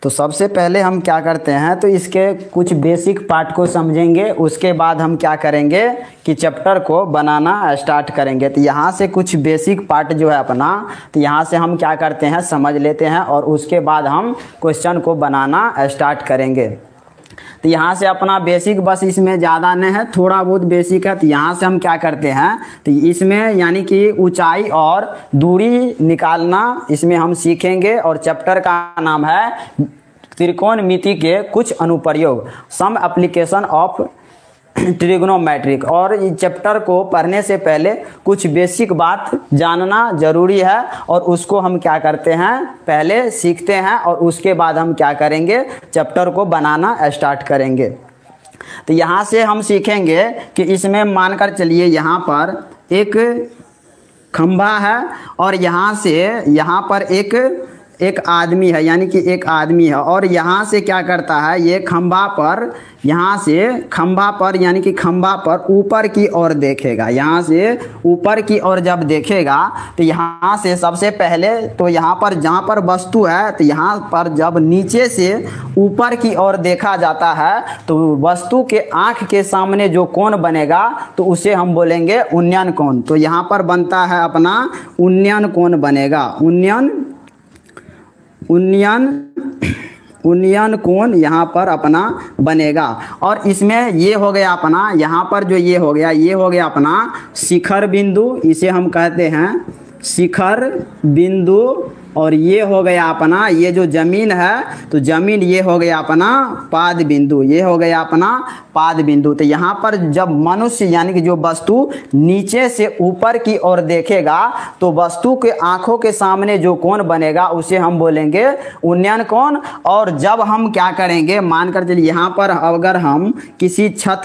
तो सबसे पहले हम क्या करते हैं, तो इसके कुछ बेसिक पार्ट को समझेंगे, उसके बाद हम क्या करेंगे कि चैप्टर को बनाना स्टार्ट करेंगे। तो यहाँ से कुछ बेसिक पार्ट जो है अपना, तो यहाँ से हम क्या करते हैं समझ लेते हैं और उसके बाद हम क्वेश्चन को बनाना स्टार्ट करेंगे। तो यहाँ से अपना बेसिक, बस इसमें ज़्यादा नहीं है, थोड़ा बहुत बेसिक है। तो यहाँ से हम क्या करते हैं, तो इसमें यानी कि ऊंचाई और दूरी निकालना इसमें हम सीखेंगे। और चैप्टर का नाम है त्रिकोणमिति के कुछ अनुप्रयोग, सम एप्लीकेशन ऑफ ट्रिग्नोमेट्रिक। और इस चैप्टर को पढ़ने से पहले कुछ बेसिक बात जानना जरूरी है और उसको हम क्या करते हैं पहले सीखते हैं और उसके बाद हम क्या करेंगे चैप्टर को बनाना स्टार्ट करेंगे। तो यहाँ से हम सीखेंगे कि इसमें मानकर चलिए यहाँ पर एक खंभा है और यहाँ से यहाँ पर एक आदमी है, यानी कि एक आदमी है और यहाँ से क्या करता है, ये खंभा पर, यहाँ से खंभा पर यानी कि खंभा पर ऊपर की ओर देखेगा। यहाँ से ऊपर की ओर जब देखेगा तो यहाँ से सबसे पहले तो यहाँ पर जहाँ पर वस्तु है, तो यहाँ पर जब नीचे से ऊपर की ओर देखा जाता है तो वस्तु के आँख के सामने जो कोण बनेगा तो उसे हम बोलेंगे उन्नयन कोण। तो यहाँ पर बनता है अपना उन्नयन कोण बनेगा, उन्नयन कोण यहाँ पर अपना बनेगा। और इसमें ये हो गया अपना, यहाँ पर जो ये हो गया अपना शिखर बिंदु, इसे हम कहते हैं शिखर बिंदु। और ये हो गया अपना, ये जो जमीन है तो जमीन ये हो गया अपना पाद बिंदु, ये हो गया अपना पाद बिंदु। तो यहाँ पर जब मनुष्य यानी कि जो वस्तु नीचे से ऊपर की ओर देखेगा तो वस्तु के आंखों के सामने जो कोण बनेगा उसे हम बोलेंगे उन्नयन कोण। और जब हम क्या करेंगे, मानकर चलिए यहाँ पर अगर हम किसी छत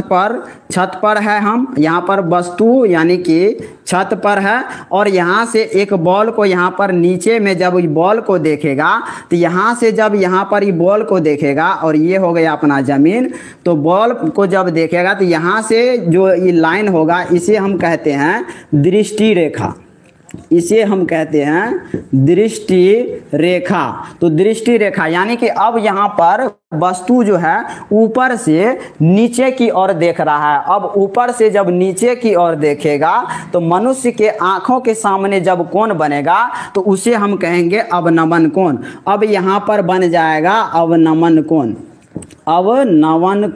पर है, हम यहाँ पर वस्तु यानी कि छत पर है और यहाँ से एक बॉल को यहाँ पर नीचे में जब बॉल को देखेगा तो यहाँ से जब यहाँ पर ये बॉल को देखेगा और ये हो गया अपना जमीन, तो बॉल को जब देखेगा तो यहाँ से जो ये लाइन होगा इसे हम कहते हैं दृष्टि रेखा, इसे हम कहते हैं दृष्टि रेखा। तो दृष्टि रेखा यानी कि अब यहाँ पर वस्तु जो है ऊपर से नीचे की ओर देख रहा है। अब ऊपर से जब नीचे की ओर देखेगा तो मनुष्य के आंखों के सामने जब कोण बनेगा तो उसे हम कहेंगे अवनमन कोण। अब यहाँ पर बन जाएगा अवनमन कोण, अवनमन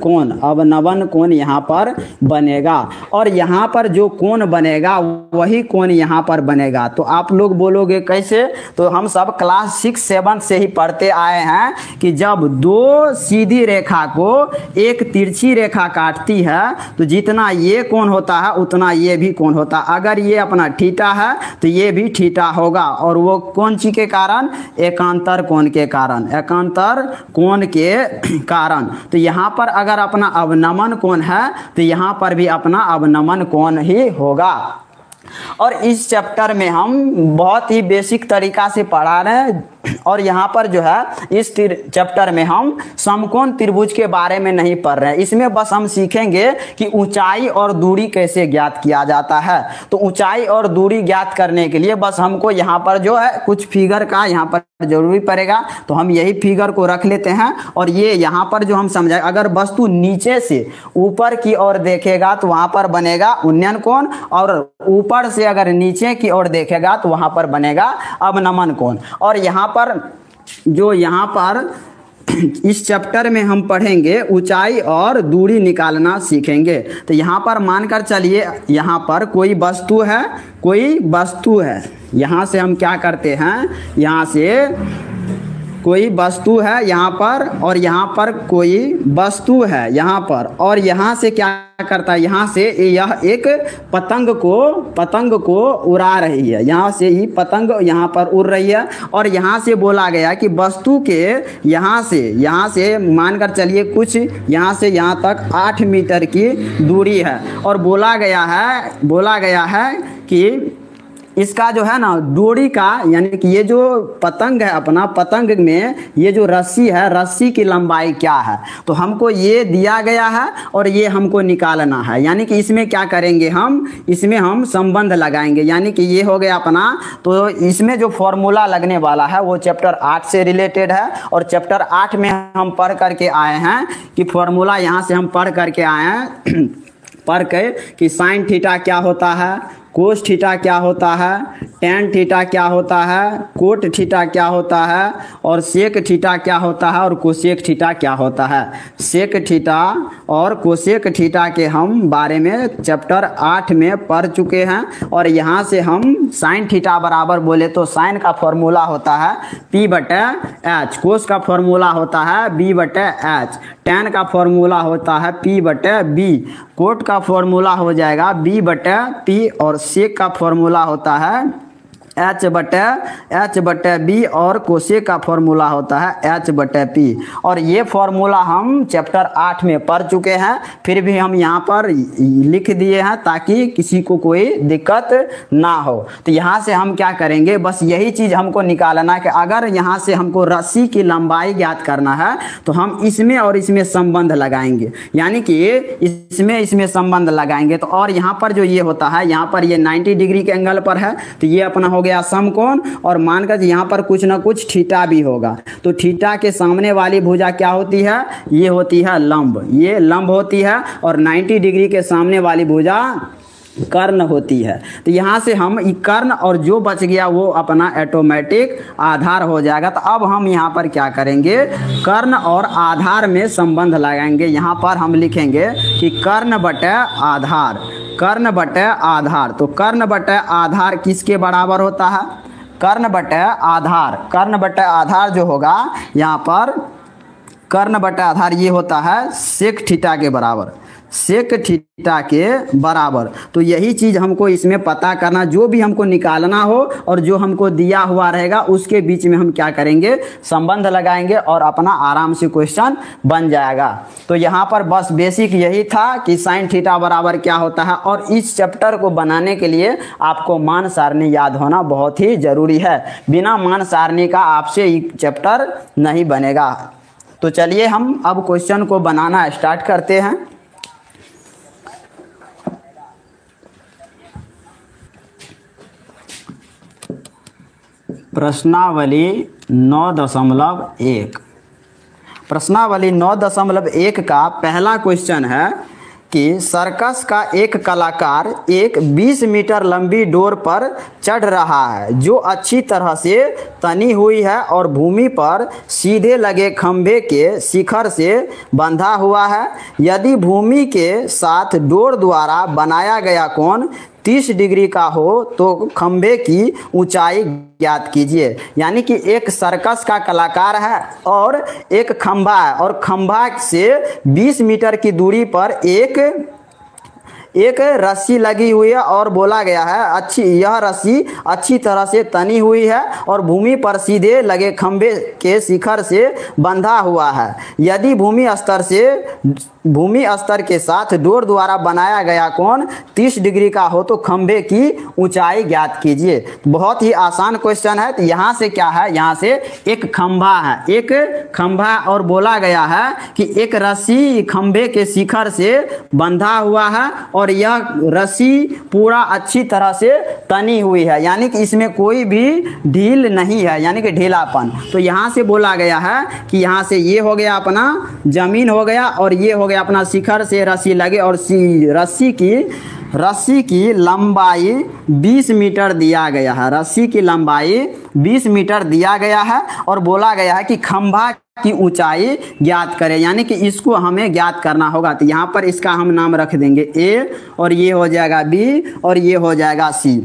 कोण यहाँ पर बनेगा। और यहाँ पर जो कोण बनेगा वही कोण यहाँ पर बनेगा। तो आप लोग बोलोगे कैसे, तो हम सब क्लास 6-7 से ही पढ़ते आए हैं कि जब दो सीधी रेखा को एक तिरछी रेखा काटती है तो जितना ये कोण होता है उतना ये भी कोण होता है। अगर ये अपना थीटा है तो ये भी थीटा होगा। और वो कौन चीज के कारण, एकांतर कोण के कारण, एकांतर कोण के कारण। तो यहाँ पर अगर अपना अवनमन कोण है तो यहाँ पर भी अपना अवनमन कोण ही होगा। और इस चैप्टर में हम बहुत ही बेसिक तरीका से पढ़ा रहे हैं। और यहाँ पर जो है इस चैप्टर में हम समकोण त्रिभुज के बारे में नहीं पढ़ रहे हैं, इसमें बस हम सीखेंगे कि ऊंचाई और दूरी कैसे ज्ञात किया जाता है। तो ऊंचाई और दूरी ज्ञात करने के लिए बस हमको यहाँ पर जो है कुछ फिगर का यहाँ पर जरूरी पड़ेगा, तो हम यही फिगर को रख लेते हैं। और ये यहाँ पर जो हम समझाए, अगर वस्तु नीचे से ऊपर की ओर देखेगा तो वहाँ पर बनेगा उन्नयन कोण, और ऊपर से अगर नीचे की ओर देखेगा तो वहाँ पर बनेगा अवनमन कोण। और यहाँ पर जो यहाँ पर इस चैप्टर में हम पढ़ेंगे ऊंचाई और दूरी निकालना सीखेंगे। तो यहाँ पर मानकर चलिए यहाँ पर कोई वस्तु है, यहाँ से हम क्या करते हैं, यहाँ से कोई वस्तु है यहाँ पर और यहाँ पर कोई वस्तु है यहाँ पर, और यहाँ से क्या करता है, यहाँ से यह एक पतंग को उड़ा रही है, यहाँ से ही पतंग यहाँ पर उड़ रही है। और यहाँ से बोला गया कि वस्तु के यहाँ से मानकर चलिए कुछ यहाँ से यहाँ तक 8 मीटर की दूरी है। और बोला गया है कि इसका जो है ना डोरी का, यानी कि ये जो पतंग है अपना, पतंग में ये जो रस्सी है, रस्सी की लंबाई क्या है। तो हमको ये दिया गया है और ये हमको निकालना है, यानी कि इसमें क्या करेंगे हम, इसमें हम संबंध लगाएंगे, यानी कि ये हो गया अपना। तो इसमें जो फॉर्मूला लगने वाला है वो चैप्टर 8 से रिलेटेड है, और चैप्टर 8 में हम पढ़ करके आए हैं कि फॉर्मूला यहाँ से हम पढ़ करके आए हैं पढ़ के कि साइन थीटा क्या होता है, कोस थीटा क्या होता है, टेन थीटा क्या होता है, कोट थीटा क्या होता है, और सेक थीटा क्या होता है, और कोसेक थीटा क्या होता है। सेक थीटा और कोसेक थीटा के हम बारे में चैप्टर 8 में पढ़ चुके हैं। और यहाँ से हम साइन थीटा बराबर बोले तो साइन का फॉर्मूला होता है P/H, कोस का फॉर्मूला होता है B/H, टेन का फॉर्मूला होता है P/B, कोट का फॉर्मूला हो जाएगा B/P, और सेक का फॉर्मूला होता है H/B, और कोसेक का फॉर्मूला होता है H/P। और ये फॉर्मूला हम चैप्टर 8 में पढ़ चुके हैं, फिर भी हम यहाँ पर लिख दिए हैं ताकि किसी को कोई दिक्कत ना हो। तो यहाँ से हम क्या करेंगे, बस यही चीज़ हमको निकालना है कि अगर यहाँ से हमको रस्सी की लंबाई ज्ञात करना है तो हम इसमें और इसमें संबंध लगाएंगे, यानी कि इसमें संबंध लगाएंगे। तो और यहाँ पर जो ये होता है, यहाँ पर ये 90 डिग्री के एंगल पर है, तो ये अपना हो गया समकोण, और मानकर यहाँ पर कुछ ना कुछ थीटा भी होगा। तो थीटा के सामने वाली भुजा क्या होती है, ये होती है लंब, ये लंब होती है, और 90 डिग्री के सामने वाली भुजा कर्ण होती है। तो यहाँ से हम कर्ण और जो बच गया वो अपना ऑटोमेटिक आधार हो जाएगा। तो अब हम यहाँ पर क्या करेंगे, कर्ण और आधार में संबंध लगाएंगे। यहाँ पर हम लिखेंगे कि कर्ण बटे आधार, कर्ण बटे आधार। तो कर्ण बटे आधार किसके बराबर होता है, कर्ण बटे आधार, कर्ण बटे आधार जो होगा यहाँ पर, कर्ण बटे आधार ये होता है सेक थीटा के बराबर, सेक थीटा के बराबर। तो यही चीज़ हमको इसमें पता करना, जो भी हमको निकालना हो और जो हमको दिया हुआ रहेगा उसके बीच में हम क्या करेंगे, संबंध लगाएंगे, और अपना आराम से क्वेश्चन बन जाएगा। तो यहाँ पर बस बेसिक यही था कि साइन थीटा बराबर क्या होता है। और इस चैप्टर को बनाने के लिए आपको मान सारणी याद होना बहुत ही ज़रूरी है, बिना मान सारणी का आपसे ये चैप्टर नहीं बनेगा। तो चलिए हम अब क्वेश्चन को बनाना स्टार्ट करते हैं। प्रश्नावली 9.1, प्रश्नावली 9.1 का पहला क्वेश्चन है कि सर्कस का एक कलाकार एक 20 मीटर लंबी डोर पर चढ़ रहा है जो अच्छी तरह से तनी हुई है और भूमि पर सीधे लगे खंभे के शिखर से बंधा हुआ है। यदि भूमि के साथ डोर द्वारा बनाया गया कोण 30 डिग्री का हो तो खंभे की ऊंचाई ज्ञात कीजिए। यानी कि एक सर्कस का कलाकार है और एक खंभा है, और खंभा से 20 मीटर की दूरी पर एक रस्सी लगी हुई है, और बोला गया है यह रस्सी अच्छी तरह से तनी हुई है और भूमि पर सीधे लगे खंभे के शिखर से बंधा हुआ है। यदि भूमि स्तर के साथ डोर द्वारा बनाया गया कोण 30 डिग्री का हो तो खंभे की ऊंचाई ज्ञात कीजिए। बहुत ही आसान क्वेश्चन है। तो यहाँ से क्या है, यहाँ से एक खंभा है, एक खंभा, और बोला गया है कि एक रस्सी खंभे के शिखर से बंधा हुआ है और यह रस्सी पूरा अच्छी तरह से तनी हुई है, यानी कि इसमें कोई भी ढील नहीं है, यानी कि ढीलापन। तो यहाँ से बोला गया है कि यहाँ से ये हो गया अपना जमीन हो गया, और ये हो गया अपना शिखर से रस्सी लगे, और रस्सी की लंबाई 20 मीटर दिया गया है, रस्सी की लंबाई 20 मीटर दिया गया है, और बोला गया है कि खंभा की ऊंचाई ज्ञात करें, यानी कि इसको हमें ज्ञात करना होगा। तो यहाँ पर इसका हम नाम रख देंगे A, और ये हो जाएगा B, और ये हो जाएगा C।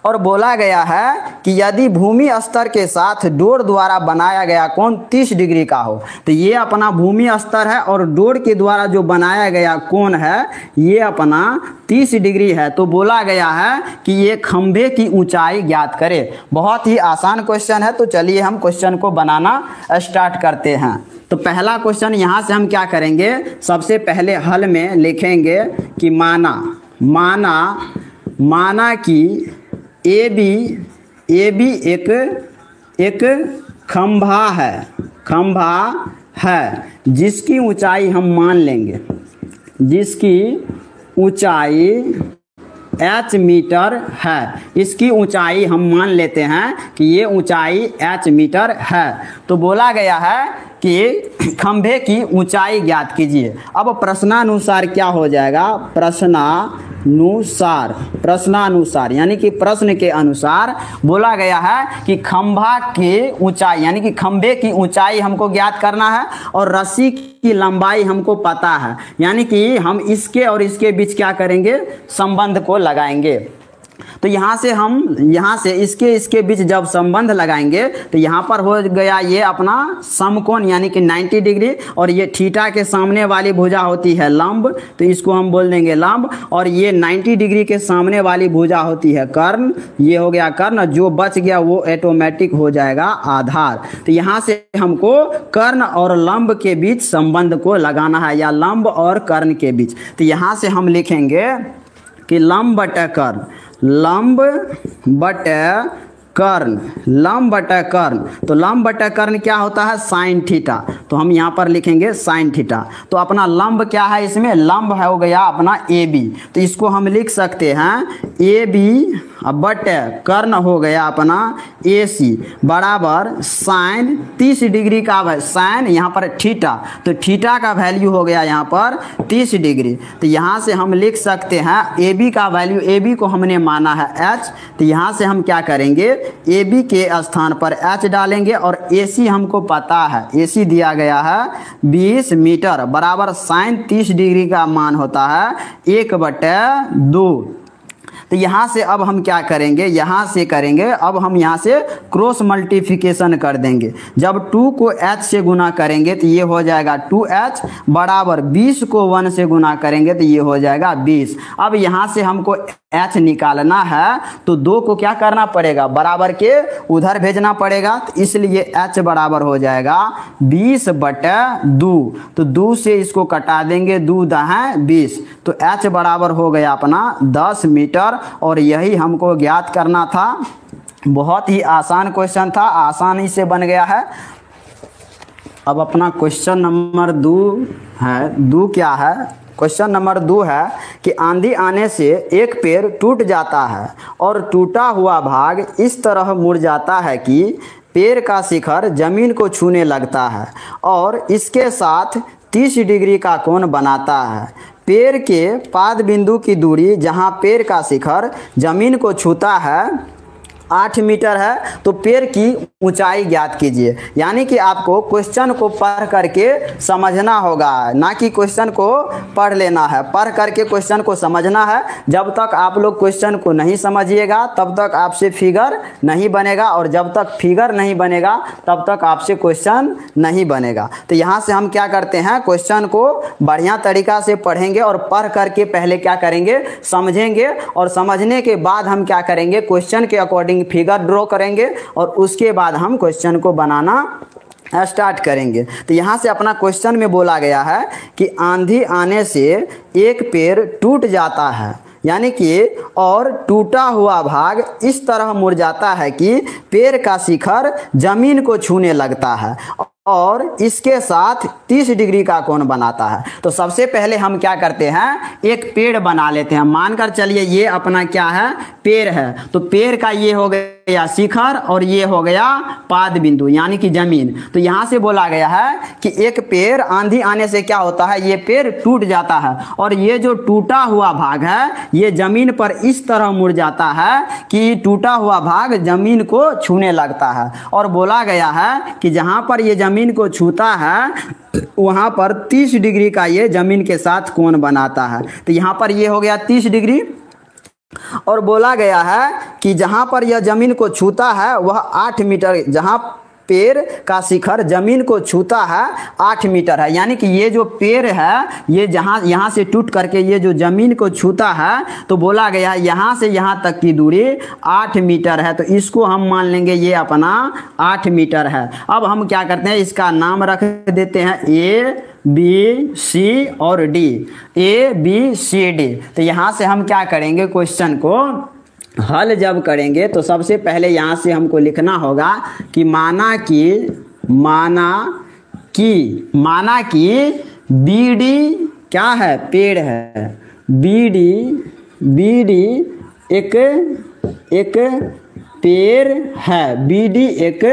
और बोला गया है कि यदि भूमि स्तर के साथ डोर द्वारा बनाया गया कोण 30 डिग्री का हो, तो ये अपना भूमि स्तर है और डोर के द्वारा जो बनाया गया कोण है ये अपना 30 डिग्री है। तो बोला गया है कि ये खंभे की ऊंचाई ज्ञात करे। बहुत ही आसान क्वेश्चन है। तो चलिए हम क्वेश्चन को बनाना स्टार्ट करते हैं। तो पहला क्वेश्चन यहाँ से हम क्या करेंगे, सबसे पहले हल में लिखेंगे कि माना कि ए बी एक खंभा है जिसकी ऊंचाई हम मान लेंगे, जिसकी ऊंचाई h मीटर है। इसकी ऊंचाई हम मान लेते हैं कि ये ऊंचाई h मीटर है। तो बोला गया है कि खंभे की ऊंचाई ज्ञात कीजिए। अब प्रश्नानुसार क्या हो जाएगा, प्रश्नानुसार यानी कि प्रश्न के अनुसार बोला गया है कि खंभा की ऊंचाई यानी कि खंभे की ऊंचाई हमको ज्ञात करना है और रस्सी की लंबाई हमको पता है, यानी कि हम इसके और इसके बीच क्या करेंगे, संबंध को लगाएंगे। तो यहाँ से इसके बीच जब संबंध लगाएंगे तो यहाँ पर हो गया ये अपना समकोण यानी कि 90 डिग्री, और ये थीटा के सामने वाली भुजा होती है लंब, तो इसको हम बोल देंगे लंब, और ये 90 डिग्री के सामने वाली भुजा होती है कर्ण, ये हो गया कर्ण, जो बच गया वो ऑटोमेटिक हो जाएगा आधार। तो यहाँ से हमको कर्ण और लंब के बीच संबंध को लगाना है, या लंब और कर्ण के बीच। तो यहाँ से हम लिखेंगे कि लंब बटा कर्ण, तो लंब बटा कर्ण क्या होता है, साइन थीटा, तो हम यहाँ पर लिखेंगे साइन थीटा। तो अपना लंब क्या है, इसमें लंब है हो गया अपना ए बी, तो इसको हम लिख सकते हैं ए बी बटे कर्ण हो गया अपना ए सी बराबर साइन 30 डिग्री का है, साइन यहाँ पर थीटा, तो थीटा का वैल्यू हो गया यहाँ पर 30 डिग्री। तो यहाँ से हम लिख सकते हैं ए बी का वैल्यू, ए बी को हमने माना है h, तो यहाँ से हम क्या करेंगे, ए बी के स्थान पर h डालेंगे, और ए सी हमको पता है, ए सी दिया गया है 20 मीटर बराबर साइन 30 डिग्री का मान होता है 1/2। तो यहाँ से अब हम क्या करेंगे, यहाँ से करेंगे, अब हम यहाँ से क्रॉस मल्टीप्लिकेशन कर देंगे। जब 2 को h से गुना करेंगे तो ये हो जाएगा 2h बराबर 20 को 1 से गुना करेंगे तो ये हो जाएगा 20। अब यहाँ से हमको h निकालना है तो 2 को क्या करना पड़ेगा, बराबर के उधर भेजना पड़ेगा, तो इसलिए h बराबर हो जाएगा 20/2। तो 2 से इसको कटा देंगे, 2 दहां 20, तो h बराबर हो गया अपना 10 मीटर। और यही हमको ज्ञात करना था। बहुत ही आसान क्वेश्चन था, आसानी से बन गया है। अब अपना क्वेश्चन नंबर 2 है, 2 क्या है, क्वेश्चन नंबर 2 है कि आंधी आने से एक पेड़ टूट जाता है और टूटा हुआ भाग इस तरह मुड़ जाता है कि पेड़ का शिखर जमीन को छूने लगता है और इसके साथ 30 डिग्री का कोण बनाता है। पेड़ के पाद बिंदु की दूरी जहां पेड़ का शिखर जमीन को छूता है 8 मीटर है, तो पेड़ की ऊंचाई ज्ञात कीजिए। यानी कि आपको क्वेश्चन को पढ़ करके समझना होगा, ना कि क्वेश्चन को पढ़ लेना है, पढ़ करके क्वेश्चन को समझना है। जब तक आप लोग क्वेश्चन को नहीं समझिएगा तब तक आपसे फिगर नहीं बनेगा, और जब तक फिगर नहीं बनेगा तब तक आपसे क्वेश्चन नहीं बनेगा। तो यहाँ से हम क्या करते हैं, क्वेश्चन को बढ़िया तरीका से पढ़ेंगे और पढ़ करके पहले क्या करेंगे, समझेंगे, और समझने के बाद हम क्या करेंगे, क्वेश्चन के अकॉर्डिंग फिगर ड्रॉ करेंगे और उसके बाद हम क्वेश्चन को बनाना स्टार्ट करेंगे। तो यहाँ से अपना क्वेश्चन में बोला गया है कि आंधी आने से एक पेड़ टूट जाता है, यानी कि और टूटा हुआ भाग इस तरह मुड़ जाता है कि पेड़ का शिखर जमीन को छूने लगता है और इसके साथ 30 डिग्री का कोण बनाता है। तो सबसे पहले हम क्या करते हैं, एक पेड़ बना लेते हैं। मानकर चलिए ये अपना क्या है, पेड़ है, तो पेड़ का ये हो गया शिखर और ये हो गया पाद बिंदु यानी कि जमीन। तो यहाँ से बोला गया है कि एक पेड़ आंधी आने से क्या होता है, ये पेड़ टूट जाता है और ये जो टूटा हुआ भाग है ये जमीन पर इस तरह मुड़ जाता है कि टूटा हुआ भाग जमीन को छूने लगता है। और बोला गया है कि जहाँ पर ये जमीन को छूता है वहाँ पर 30 डिग्री का ये जमीन के साथ कोण बनाता है। तो यहाँ पर ये हो गया 30 डिग्री, और बोला गया है कि जहाँ पर यह जमीन को छूता है वह 8 मीटर, जहाँ पेड़ का शिखर जमीन को छूता है 8 मीटर है। यानी कि ये जो पेड़ है ये जहाँ यहाँ से टूट करके ये जो जमीन को छूता है, तो बोला गया है यहाँ से यहाँ तक की दूरी 8 मीटर है। तो इसको हम मान लेंगे ये अपना 8 मीटर है। अब हम क्या करते हैं, इसका नाम रख देते हैं ए बी सी और D, A B C D. तो यहाँ से हम क्या करेंगे, क्वेश्चन को हल जब करेंगे तो सबसे पहले यहाँ से हमको लिखना होगा कि माना कि बीडी क्या है, पेड़ है। बीडी एक पेड़ है, बीडी एक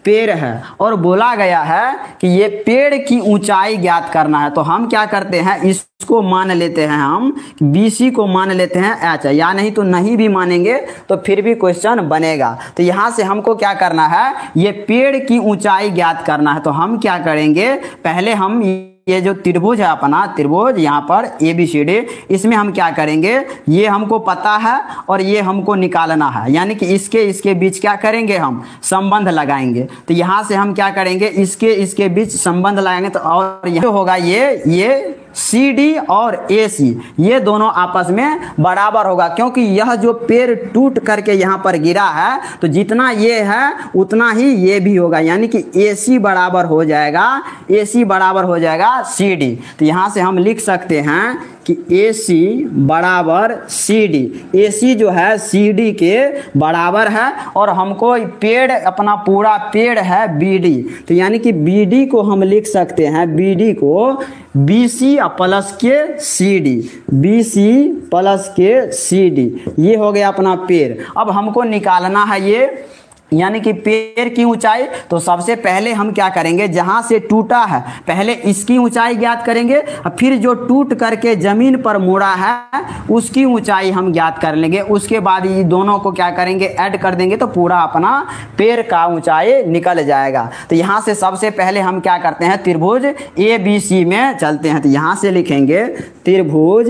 पेड़ है और बोला गया है कि ये पेड़ की ऊंचाई ज्ञात करना है। तो हम क्या करते हैं, इसको मान लेते हैं, हम BC को मान लेते हैं H, या नहीं तो नहीं भी मानेंगे तो फिर भी क्वेश्चन बनेगा। तो यहाँ से हमको क्या करना है, ये पेड़ की ऊंचाई ज्ञात करना है। तो हम क्या करेंगे, पहले हम ये जो त्रिभुज है अपना, त्रिभुज यहाँ पर ABCD, इसमें हम क्या करेंगे, ये हमको पता है और ये हमको निकालना है, यानी कि इसके बीच क्या करेंगे, हम संबंध लगाएंगे। तो यहाँ से हम क्या करेंगे, इसके बीच संबंध लगाएंगे तो और यहाँ होगा ये CD और AC ये दोनों आपस में बराबर होगा, क्योंकि यह जो पेड़ टूट करके यहाँ पर गिरा है तो जितना ये है उतना ही ये भी होगा, यानी कि AC बराबर हो जाएगा CD। तो यहाँ से हम लिख सकते हैं कि AC बराबर CD, AC जो है CD के बराबर है और हमको पेड़ अपना पूरा पेड़ है BD, तो यानी कि BD को हम लिख सकते हैं, BD को BC प्लस के CD, ये हो गया अपना पेड़। अब हमको निकालना है ये यानी कि पेड़ की ऊंचाई। तो सबसे पहले हम क्या करेंगे, जहां से टूटा है पहले इसकी ऊंचाई ज्ञात करेंगे और फिर जो टूट करके जमीन पर मुड़ा है उसकी ऊंचाई हम ज्ञात कर लेंगे। उसके बाद ये दोनों को क्या करेंगे, ऐड कर देंगे तो पूरा अपना पेड़ का ऊंचाई निकल जाएगा। तो यहाँ से सबसे पहले हम क्या करते हैं, त्रिभुज ABC में चलते हैं। तो यहाँ से लिखेंगे त्रिभुज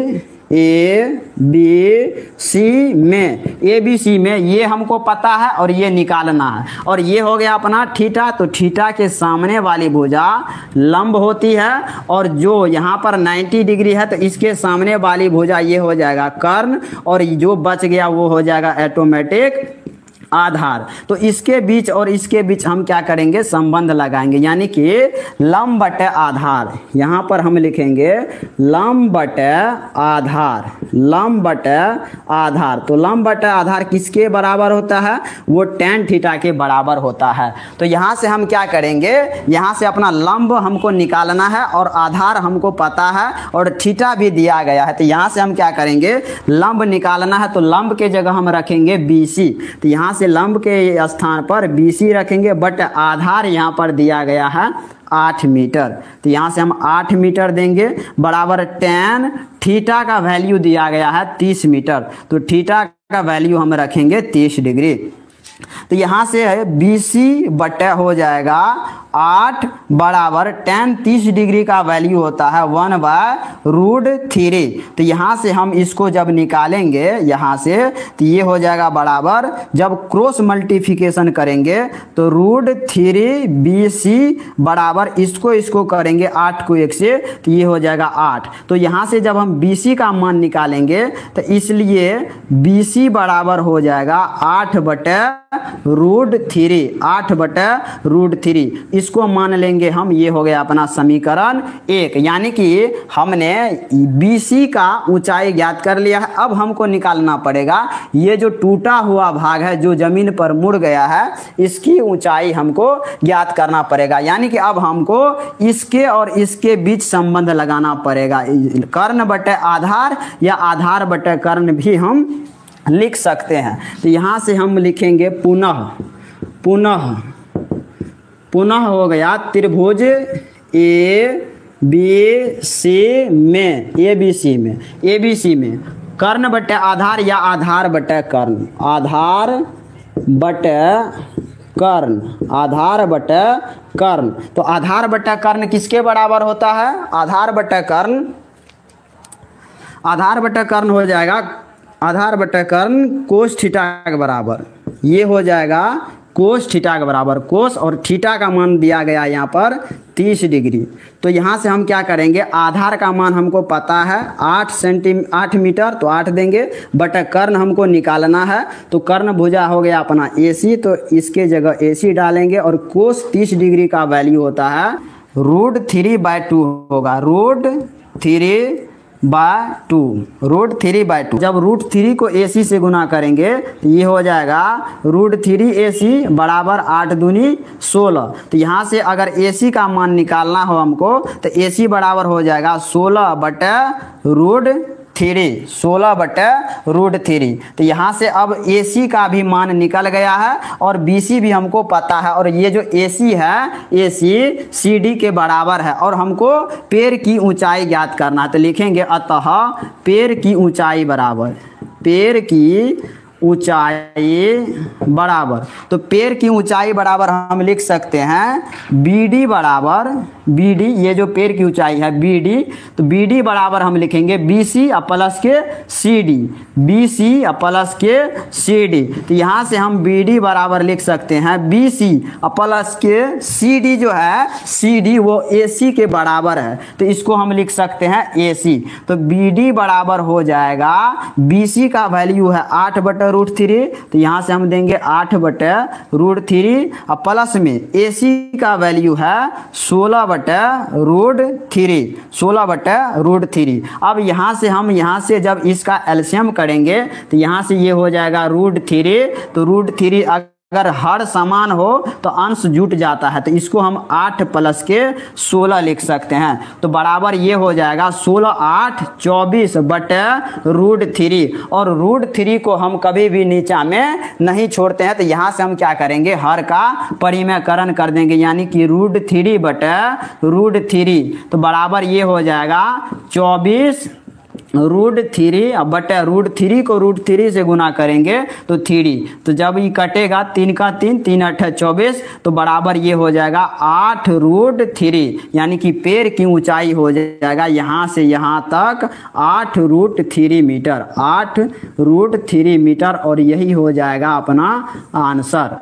ABC में ये हमको पता है और ये निकालना है। और ये हो गया अपना थीटा, तो थीटा के सामने वाली भुजा लंब होती है और जो यहाँ पर 90 डिग्री है तो इसके सामने वाली भुजा ये हो जाएगा कर्ण, और जो बच गया वो हो जाएगा ऑटोमेटिक आधार। तो इसके बीच और इसके बीच हम क्या करेंगे, संबंध लगाएंगे, यानी कि लंब बटे आधार। यहाँ पर हम लिखेंगे लंब बटे आधार। तो लंब बटे आधार किसके बराबर होता है, वो tan थीटा के बराबर होता है। तो यहाँ से हम क्या करेंगे, यहाँ से अपना लंब हमको निकालना है और आधार हमको पता है और थीटा भी दिया गया है। तो यहाँ से हम क्या करेंगे, लंब निकालना है तो लंब के जगह हम रखेंगे BC। तो यहाँ से लंब के स्थान पर BC रखेंगे, बट आधार यहाँ पर दिया गया है 8 मीटर। तो यहाँ से हम 8 मीटर देंगे बराबर tan थीटा का वैल्यू दिया गया है 30 मीटर। तो थीटा का वैल्यू हम रखेंगे 30 डिग्री। तो यहाँ से BC बटे हो जाएगा 8 बराबर tan 30 डिग्री का वैल्यू होता है 1/√3। तो यहाँ से हम इसको जब निकालेंगे यहाँ से तो ये हो जाएगा बराबर, जब क्रॉस मल्टीप्लिकेशन करेंगे तो √3 BC बराबर इसको करेंगे 8 को 1 से तो ये हो जाएगा 8। तो यहाँ से जब हम BC का मान निकालेंगे तो इसलिए BC बराबर हो जाएगा 8/√3 इसको मान लेंगे हम। ये हो गया अपना समीकरण 1, यानी कि हमने BC का ऊंचाई ज्ञात कर लिया है। अब हमको निकालना पड़ेगा ये जो टूटा हुआ भाग है जो जमीन पर मुड़ गया है, इसकी ऊंचाई हमको ज्ञात करना पड़ेगा। यानी कि अब हमको इसके और इसके बीच संबंध लगाना पड़ेगा, कर्ण बटे आधार या आधार बटे कर्ण भी हम लिख सकते हैं। तो यहाँ से हम लिखेंगे पुनः हो गया त्रिभुज ABC में कर्ण बटे आधार या आधार बटे कर्ण, आधार बटे कर्ण। तो आधार बटे कर्ण किसके बराबर होता है, आधार बटे कर्ण हो जाएगा, आधार बटे कर्ण कोस थीटा के बराबर। ये हो जाएगा कोस थीटा के बराबर, कोस और थीटा का मान दिया गया यहाँ पर 30 डिग्री। तो यहाँ से हम क्या करेंगे, आधार का मान हमको पता है 8 मीटर, तो 8 देंगे, बटे कर्ण हमको निकालना है। तो कर्ण भुजा हो गया अपना AC, तो इसके जगह AC डालेंगे और कोस 30 डिग्री का वैल्यू होता है √3/2 होगा, √3 √3/2। जब √3 को AC से गुना करेंगे तो ये हो जाएगा √3AC बराबर 8 दूनी 16। तो यहाँ से अगर AC का मान निकालना हो हमको तो AC बराबर हो जाएगा 16/√3। 16/√3। तो यहाँ से अब AC का भी मान निकल गया है और BC भी हमको पता है, और ये जो AC है AC CD के बराबर है, और हमको पेड़ की ऊंचाई ज्ञात करना है। तो लिखेंगे अतः पेड़ की ऊंचाई बराबर, पेड़ की ऊंचाई बराबर, तो पेड़ की ऊंचाई बराबर हम लिख सकते हैं BD बराबर, BD ये जो पेड़ की ऊंचाई है BD, तो BD बराबर हम लिखेंगे BC प्लस के CD, BC प्लस के CD। तो यहाँ से हम BD बराबर लिख सकते हैं BC प्लस के CD, जो है CD वो AC के बराबर है, तो इसको हम लिख सकते हैं AC। तो BD बराबर हो जाएगा, BC का वैल्यू है 8/√3, तो यहाँ से हम देंगे 8/√3, प्लस में AC का वैल्यू है 16/√3। अब यहाँ से हम जब इसका एलसीएम करेंगे तो यहाँ से ये हो जाएगा √3। तो √3 अगर हर समान हो तो अंश जुट जाता है, तो इसको हम 8 + के 16 लिख सकते हैं। तो बराबर ये हो जाएगा 16 8 24/√3। और √3 को हम कभी भी नीचा में नहीं छोड़ते हैं, तो यहाँ से हम क्या करेंगे, हर का परिमेयकरण कर देंगे, यानी कि √3/√3। तो बराबर ये हो जाएगा 24/√3 को √3 से गुना करेंगे तो 3। तो जब ये कटेगा 3 का 3, 3 8 24, तो बराबर ये हो जाएगा 8√3, यानी कि पेड़ की ऊंचाई हो जाएगा यहाँ से यहाँ तक 8√3 मीटर, 8√3 मीटर, और यही हो जाएगा अपना आंसर।